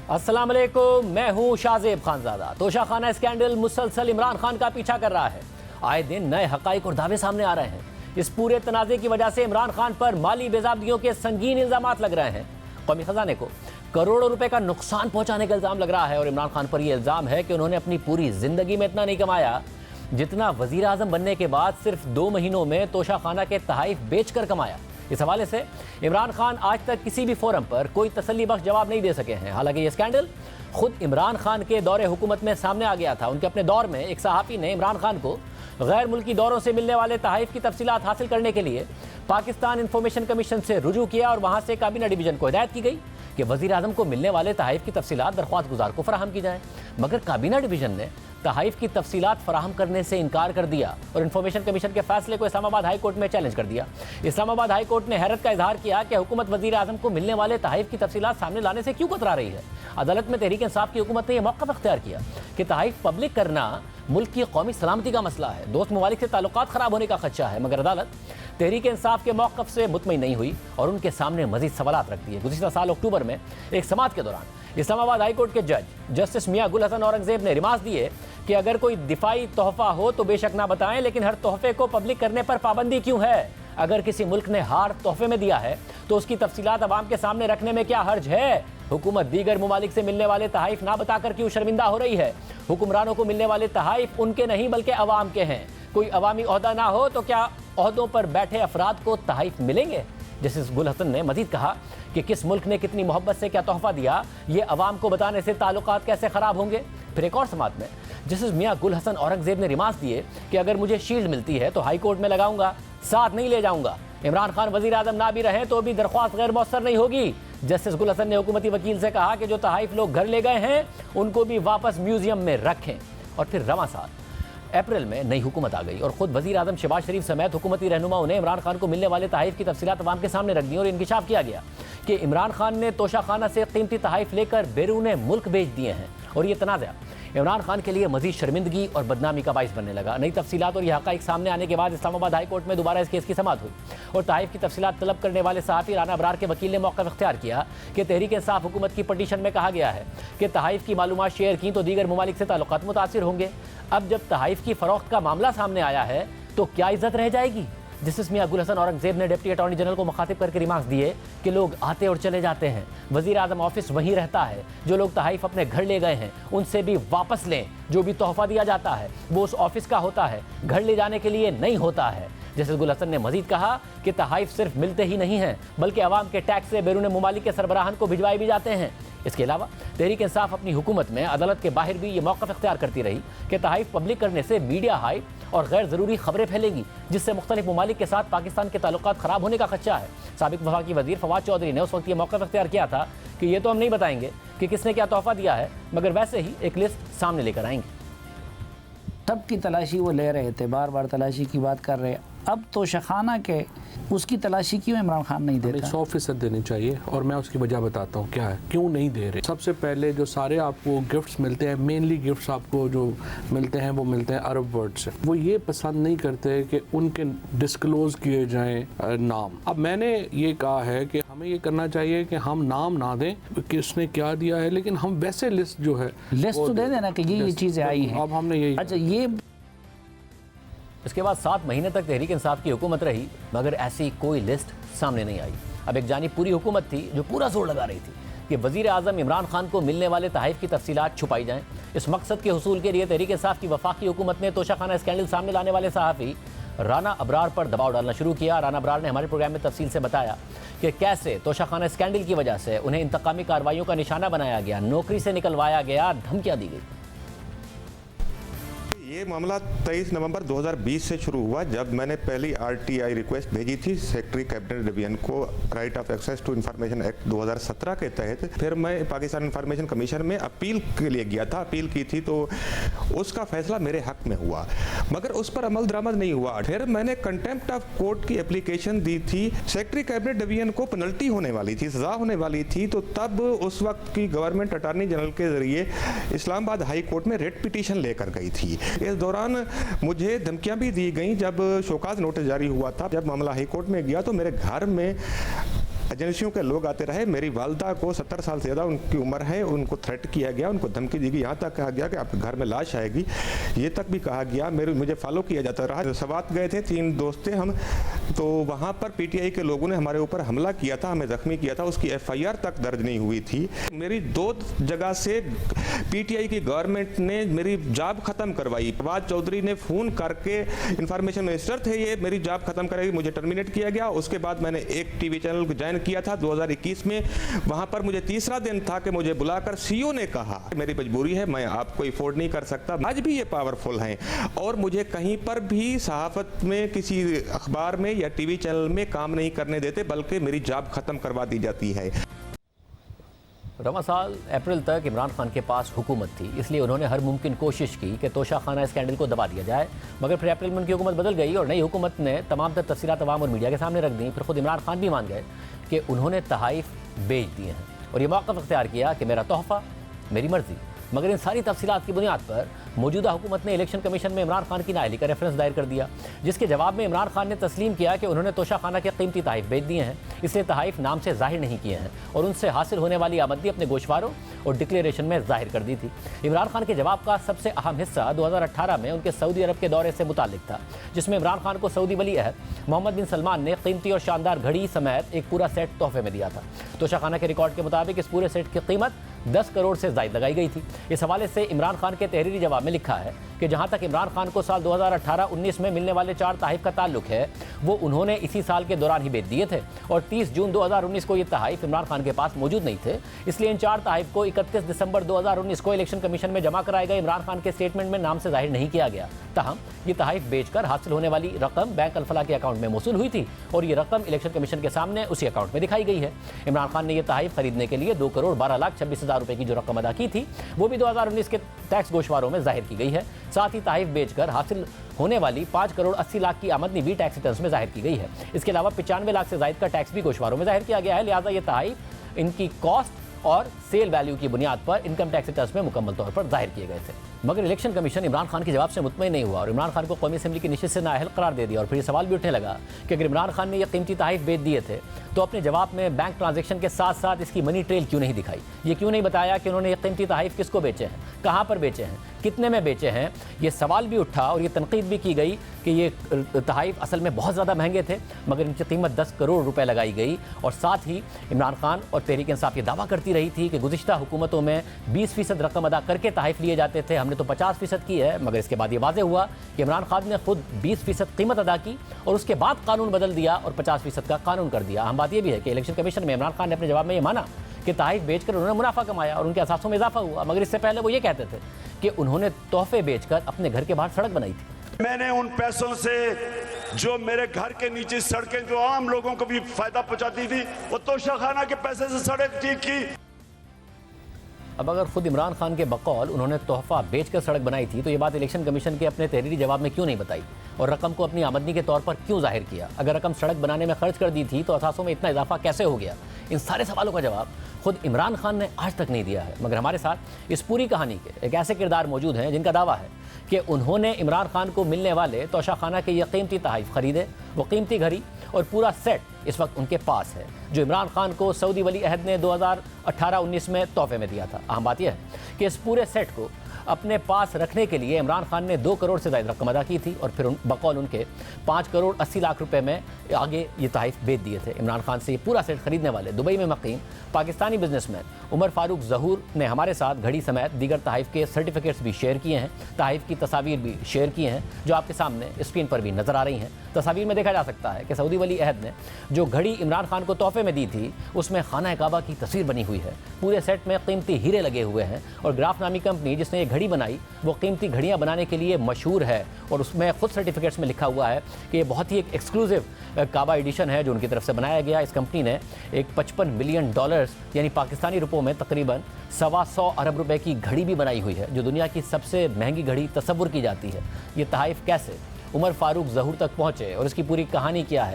अस्सलाम वालेकुम, मैं हूं शाहजेब खानजादा। तोशाखाना स्कैंडल मुसलसल इमरान खान का पीछा कर रहा है। आए दिन नए हकाइक और दावे सामने आ रहे हैं। इस पूरे तनाज़े की वजह से इमरान खान पर माली बेज़ाब्तियों के संगीन इल्जामात लग रहे हैं। कौमी खजाने को करोड़ों रुपए का नुकसान पहुंचाने का इल्जाम लग रहा है और इमरान खान पर यह इल्जाम है कि उन्होंने अपनी पूरी जिंदगी में इतना नहीं कमाया जितना वजीर आजम बनने के बाद सिर्फ 2 महीनों में तोशाखाना के तहाइफ बेचकर कमाया। इस हवाले से इमरान खान आज तक किसी भी फोरम पर कोई तसल्ली बख्श जवाब नहीं दे सके हैं। हालांकि ये स्कैंडल खुद इमरान खान के दौरे हुकूमत में सामने आ गया था। उनके अपने दौर में एक सहाफ़ी ने इमरान खान को गैर मुल्की दौरों से मिलने वाले तहाइफ की तफसीलात हासिल करने के लिए पाकिस्तान इंफॉर्मेशन कमीशन से रुजू किया और वहाँ से काबीना डिवीजन को हिदायत की गई कि वज़ीर आज़म को मिलने वाले तहाइफ की तफसीलात दरख्वास्त गुजार को फराहम की जाए। मगर काबीना डिवीजन ने तहाइफ की तफसीलात फराहम करने से इनकार कर दिया और इंफॉर्मेशन कमीशन के फैसले को इस्लामाबाद हाई कोर्ट में चैलेंज कर दिया। इस्लामाबाद हाई कोर्ट ने हैरत का इजहार किया कि हुकूमत वज़ीर आज़म को मिलने वाले तहाइफ की तफसीलात सामने लाने से क्यों कतरा रही है। अदालत में तहरीक इंसाफ की हुकूमत ने यह मौक़िफ़ अख्तियार किया कि तहाइफ पब्लिक करना मुल्क की कौमी सलामती का मसला है, दोस्त ममालिक से ताल्लुकात ख़राब होने का खदशा है। मगर अदालत तहरीक इंसाफ के मौक़िफ़ से मुतमईन नहीं हुई और उनके सामने मज़ीद सवालात रख दिए। गुज़िश्ता साल अक्टूबर में एक समाअत के दौरान इस्लामाबाद हाई कोर्ट के जज जस्टिस मियां गुल हसन औरंगज़ेब ने रिमार्क्स दिए कि अगर कोई दिफाई तोहफ़ा हो तो बेशक ना बताएं, लेकिन हर तोहफ़े को पब्लिक करने पर पाबंदी क्यों है। अगर किसी मुल्क ने हार तोहफ़े में दिया है तो उसकी तफसीलात अवाम के सामने रखने में क्या हर्ज है। हुकूमत दीगर ममालिक से मिलने वाले तहाइफ ना बताकर क्यों शर्मिंदा हो रही है। हुक्मरानों को मिलने वाले तहाइफ उनके नहीं बल्कि अवाम के हैं। कोई अवामी ओहदा ना हो तो क्या ओहदों पर बैठे अफराद को तहाइफ मिलेंगे। जस्टिस गुल हसन ने मजीद कहा कि किस मुल्क ने कितनी मोहब्बत से क्या तोहफा दिया, ये अवाम को बताने से ताल्लुकात कैसे ख़राब होंगे। फिर एक और समाअत में जस्टिस मियां गुल हसन औरंगज़ेब ने रिमार्क्स दिए कि अगर मुझे शील्ड मिलती है तो हाई कोर्ट में लगाऊंगा, साथ नहीं ले जाऊंगा। इमरान खान वज़ीर आज़म ना भी रहें तो भी दरख्वास्त गैर मौसर नहीं होगी। जस्टिस गुल हसन ने हुकूमती वकील से कहा कि जो तहाइफ लोग घर ले गए हैं उनको भी वापस म्यूजियम में रखें। और फिर रवां साल अप्रैल में नई हुकूमत आ गई और खुद वज़ीर आज़म शहबाज शरीफ समेत हुकूमती रहनुमाओं ने इमरान खान को मिलने वाले तहाइफ की तफसीलात अवाम के सामने रख दी और इंकिशाफ किया गया कि इमरान खान ने तोशाखाना से कीमती तहाइफ लेकर बैरून मुल्क बेच दिए हैं। और ये तनाज़ा इमरान खान के लिए मजीद शर्मिंदगी और बदनामी का बाइस बनने लगा। नई तफसीलात और यह हक़ाइक़ सामने आने के बाद इस्लामाबाद हाई कोर्ट में दोबारा इस केस की समाअत हुई और तहाइफ की तफसीलात तलब करने वाले सहाफ़ी राना अबरार के वकील ने मौक़िफ़ इख्तियार किया कि तहरीक इंसाफ हुकूमत की पटिशन में कहा गया है कि तहाइफ की मालूमात शेयर की तो दीगर ममालिक से ताल्लुकात मुतासिर होंगे। अब जब तहाइफ की फ़रोख्त का मामला सामने आया है तो क्या इज़्ज़त रह जाएगी। जस्टिस मियां गुल हसन औरंगज़ेब ने डिप्टी अटॉर्नी जनरल को मुखातिब करके रिमार्क्स दिए कि लोग आते और चले जाते हैं, वज़ीर आज़म ऑफिस वहीं रहता है। जो लोग तहाइफ अपने घर ले गए हैं उनसे भी वापस लें। जो भी तोहफ़ा दिया जाता है वो उस ऑफिस का होता है, घर ले जाने के लिए नहीं होता है। जस्टिस गुल हसन ने मजीद कहा कि तहाइफ सिर्फ मिलते ही नहीं हैं बल्कि अवाम के टैक्स से बैरून ममालिक के सरबराहान को भिजवाए भी जाते हैं। इसके अलावा तहरीक इंसाफ अपनी हुकूमत में अदालत के बाहर भी ये मौक़िफ़ इख्तियार करती रही कि तहाइफ पब्लिक करने से मीडिया हाइप और गैर ज़रूरी खबरें फैलेंगी जिससे मुख्तलिफ ममालिक के साथ पाकिस्तान के ताल्लुकात ख़राब होने का खदशा है। साबिक़ वफ़ाक़ी वज़ीर फवाद चौधरी ने उस वक्त ये मौक़िफ़ इख्तियार किया था कि ये तो हम नहीं बताएंगे कि किसने क्या तोहफ़ा दिया है, मगर वैसे ही एक लिस्ट सामने लेकर आएंगे। तब की तलाशी वो ले रहे थे, बार बार तलाशी की बात कर रहे। अब तोशाखाना के उसकी तलाशी क्यों इमरान खान नहीं देता? 100% देनी चाहिए और मैं उसकी वजह बताता हूँ क्या है, क्यों नहीं दे रहे। सबसे पहले जो सारे आपको गिफ्ट्स मिलते हैं, मेनली गिफ्ट्स आपको जो मिलते हैं वो मिलते हैं अरब वर्ल्ड से। वो ये पसंद नहीं करते कि उनके डिस्क्लोज किए जाएं नाम। अब मैंने ये कहा है कि हमें ये करना चाहिए कि हम नाम ना दें कि उसने क्या दिया है, लेकिन हम वैसे लिस्ट जो है लिस्ट तो दे देना कि ये चीज़ें आई हैं। अब हमने यही अच्छा ये इसके बाद 7 महीने तक तहरीक इंसाफ की हुकूमत रही मगर ऐसी कोई लिस्ट सामने नहीं आई। अब एक जानी पूरी हुकूमत थी जो पूरा जोर लगा रही थी कि वज़ीर आज़म इमरान खान को मिलने वाले तहाइफ की तफसीलात छुपाई जाएं। इस मकसद के हुसूल के लिए तहरीक इंसाफ की वफाकी हुकूमत ने तोशाखाना स्कैंडल सामने लाने वाले सहाफ़ी राना अबरार पर दबाव डालना शुरू किया। राना अबरार ने हमारे प्रोग्राम में तफसील से बताया कि कैसे तोशाखाना स्कैंडल की वजह से उन्हें इंतकामी कार्रवाइयों का निशाना बनाया गया, नौकरी से निकलवाया गया, धमकियाँ दी गई। ये मामला 23 नवंबर 2020 से शुरू हुआ जब मैंने पहली RTI रिक्वेस्ट भेजी थी सेक्रेटरी कैबिनेट डिवीजन को right of access to information act 2017 के तहत। फिर मैं पाकिस्तान इंफॉर्मेशन कमीशन में अपील के लिए गया था, अपील की थी तो उसका फैसला मेरे हक में हुआ मगर उस पर अमल दरामद नहीं हुआ। फिर मैंने कंटेम्प्ट ऑफ कोर्ट की एप्लीकेशन दी थी, सेक्रेटरी कैबिनेट डिवीजन को पेनल्टी होने वाली थी, सजा होने वाली थी। तो तब उस वक्त की गवर्नमेंट अटॉर्नी जनरल के जरिए इस्लामाबाद हाई कोर्ट में रेट पिटीशन लेकर गई थी। इस दौरान मुझे धमकियां भी दी गई। जब शोकाज नोटिस जारी हुआ था, जब मामला हाई कोर्ट में गया तो मेरे घर में एजेंसियों के लोग आते रहे। मेरी वालदा को 70 साल से ज़्यादा उनकी उम्र है, उनको थ्रेट किया गया, उनको धमकी दी गई, यहाँ तक कहा गया कि आपके घर में लाश आएगी, ये तक भी कहा गया। मुझे फॉलो किया जाता रहा। सवात गए थे, 3 दोस्त थे हम, तो वहाँ पर पीटीआई के लोगों ने हमारे ऊपर हमला किया था, हमें जख्मी किया था, उसकी एफआईआर तक दर्ज नहीं हुई थी। मेरी 2 जगह से पीटीआई की गवर्नमेंट ने मेरी जॉब खत्म करवाई। फवाद चौधरी ने फ़ोन करके, इंफॉर्मेशन मिनिस्टर थे ये, मेरी जॉब खत्म कराई, मुझे टर्मिनेट किया गया। उसके बाद मैंने एक टीवी चैनल ज्वाइन किया था 2021 में। वहाँ पर मुझे तीसरा दिन था कि मुझे बुलाकर सीईओ ने कहा मेरी मजबूरी है, मैं आपको अफोर्ड नहीं कर सकता। आज भी ये पावरफुल हैं और मुझे कहीं पर भी सहाफ़त में, किसी अखबार में या टीवी चैनल में काम नहीं करने देते, बल्कि मेरी जॉब खत्म करवा दी जाती है। रवां साल अप्रैल तक इमरान खान के पास हुकूमत थी, इसलिए उन्होंने हर मुमकिन कोशिश की कि तोशाखाना स्कैंडल को दबा दिया जाए। मगर फिर अप्रैल में उनकी हुकूमत बदल गई और नई हुकूमत ने तमाम तर तफसीलात अवाम और मीडिया के सामने रख दी। फिर खुद इमरान खान भी मान गए कि उन्होंने तहाइफ बेच दिए हैं और ये मौक़िफ़ इख्तियार किया कि मेरा तोहफ़ा मेरी मर्ज़ी। मगर इन सारी तफसीलात की बुनियाद पर मौजूदा हुकूमत ने इलेक्शन कमीशन में इमरान खान की नाअहली का रेफरेंस दायर कर दिया, जिसके जवाब में इमरान खान ने तस्लीम किया कि उन्होंने तोशाखाना के कीमती तहाइफ बेच दिए हैं, इसलिए तहाइफ नाम से जाहिर नहीं किए हैं और उनसे हासिल होने वाली आमदनी अपने गोशवारों और डिक्लेरेशन में जाहिर कर दी थी। इमरान खान के जवाब का सबसे अहम हिस्सा 2018 में उनके सऊदी अरब के दौरे से मुताल्लिक था, जिसमें इमरान खान को सऊदी वली अहद मोहम्मद बिन सलमान ने कीमती और शानदार घड़ी समेत एक पूरा सेट तोहफे में दिया था। तोशाखाना के रिकॉर्ड के मुताबिक इस पूरे सेट की कीमत 10 करोड़ से ज़ायद लगाई गई थी। इस हवाले से इमरान खान के तहरीरी जवाब में लिखा है कि जहां तक इमरान खान को साल 2018-19 में मिलने वाले 4 तहाइफ का ताल्लुक है, वो उन्होंने इसी साल के दौरान ही बेच दिए थे और 30 जून 2019 को ये तहाइफ इमरान खान के पास मौजूद नहीं थे। इसलिए इन 4 तहाइफ को 31 दिसंबर 2019 को इलेक्शन कमीशन में जमा कराए गए इमरान खान के स्टेटमेंट में नाम से जाहिर नहीं किया गया। ताहम ये तहाइफ बेचकर हासिल होने वाली रकम बैंक अल-फलाह के अकाउंट में मौसूल हुई थी और ये रकम इलेक्शन कमीशन के सामने उसी अकाउंट में दिखाई गई है। इमरान खान ने यह तहाइफ खरीदने के लिए 2 करोड़ 12 लाख 26 हज़ार रुपए की जो रकम अदा की थी, वो भी 2019 के टैक्स गोशवारों में जाहिर की गई है। साथ ही तहाइफ बेचकर हासिल होने वाली 5 करोड़ 80 लाख की आमदनी भी टैक्स रिटर्न्स में जाहिर की गई है। इसके अलावा 95 लाख से जायद का टैक्स भी गोशवारों में जाहिर किया गया है। लिहाजा ये तहाइफ इनकी कॉस्ट और सेल वैल्यू की बुनियाद पर इनकम टैक्स रिटर्न्स में मुकम्मल तौर पर जाहिर किए गए थे। मगर इलेक्शन कमीशन इमरान खान के जवाब से मुतमईन नहीं हुआ और इमरान खान को कौमी असेंबली की नशिस्त से नाअहल करार दे दिया। और फिर ये सवाल भी उठने लगा कि अगर इमरान खान ने ये कीमती तहाइफ बेच दिए थे तो अपने जवाब में बैंक ट्रांजैक्शन के साथ साथ इसकी मनी ट्रेल क्यों नहीं दिखाई? ये क्यों नहीं बताया कि उन्होंने ये कीमती तहाइफ किसको बेचे हैं, कहाँ पर बेचे हैं, कितने में बेचे हैं? ये सवाल भी उठा और ये तनकीद भी की गई कि ये तहाइफ असल में बहुत ज़्यादा महंगे थे, मगर इनकी कीमत 10 करोड़ रुपए लगाई गई। और साथ ही इमरान खान और तहरीक इंसाफ ये दावा करती रही थी कि गुज़िश्ता हुकूमतों में 20% रकम अदा करके तहाइफ लिए जाते थे, हमने तो 50% की है। मगर इसके बाद ये वाज़ेह हुआ कि इमरान खान ने खुद 20% कीमत अदा की और उसके बाद कानून बदल दिया और 50% का कानून कर दिया। अहम बात यह भी है कि इलेक्शन कमीशन में इमरान खान ने अपने जवाब में ये माना कि तहाइफ बेचकर उन्होंने मुनाफा कमाया और उनके असासों में इजाफा हुआ, मगर इससे पहले वो ये कहते थे कि उन्होंने तोहफे बेचकर अपने घर के बाहर सड़क बनाई थी। मैंने उन पैसों से जो मेरे घर के नीचे सड़कें जो आम लोगों को भी फायदा पहुंचाती थी, वो तोशाखाना के पैसे से सड़क ठीक की। अब अगर खुद इमरान खान के बकौल उन्होंने तोहफा बेचकर सड़क बनाई थी तो ये बात इलेक्शन कमीशन के अपने तहरीरी जवाब में क्यों नहीं बताई और रकम को अपनी आमदनी के तौर पर क्यों जाहिर किया? अगर रकम सड़क बनाने में खर्च कर दी थी तो असासों में इतना इजाफा कैसे हो गया? इन सारे सवालों का जवाब खुद इमरान खान ने आज तक नहीं दिया है। मगर हमारे साथ इस पूरी कहानी के एक ऐसे किरदार मौजूद हैं जिनका दावा है कि उन्होंने इमरान खान को मिलने वाले तोशाखाना के ये कीमती तहाइफ खरीदे, वो कीमती घड़ी और पूरा सेट इस वक्त उनके पास है, जो इमरान खान को सऊदी वली अहद ने 2018-19 में तोहफे में दिया था। अहम बात यह है कि इस पूरे सेट को अपने पास रखने के लिए इमरान खान ने 2 करोड़ से ज़्यादा रकम अदा की थी और फिर बकौल उनके 5 करोड़ 80 लाख रुपए में आगे ये तहाइफ बेच दिए थे। इमरान खान से ये पूरा सेट खरीदने वाले दुबई में मकीम पाकिस्तानी बिजनेसमैन उमर फारूक ज़हूर ने हमारे साथ घड़ी समेत दीगर तहाइफ के सर्टिफिकेट्स भी शेयर किए हैं, तहाइफ की तस्वीर भी शेयर की हैं, जो आपके सामने स्क्रीन पर भी नज़र आ रही हैं। तस्वीर में देखा जा सकता है कि सऊदी वली अहद ने जो घड़ी इमरान खान को तोहफे में दी थी उसमें खाना काबा की तस्वीर बनी हुई है। पूरे सेट में कीमती हीरे लगे हुए हैं और ग्राफ नामी कंपनी जिसने ये घड़ी बनाई वो कीमती घड़ियां बनाने के लिए मशहूर है और उसमें खुद सर्टिफिकेट्स में लिखा हुआ है कि ये बहुत ही एक एक्सक्लूसिव काबा एडिशन है जो उनकी तरफ से बनाया गया। इस कंपनी ने एक $55 मिलियन यानी पाकिस्तानी रुपयों में तकरीबन 125 अरब रुपए की घड़ी भी बनाई हुई है, जो दुनिया की सबसे महंगी घड़ी तस्वुर की जाती है। ये तहाइफ कैसे उमर फारूक ज़हूर तक पहुँचे और इसकी पूरी कहानी क्या है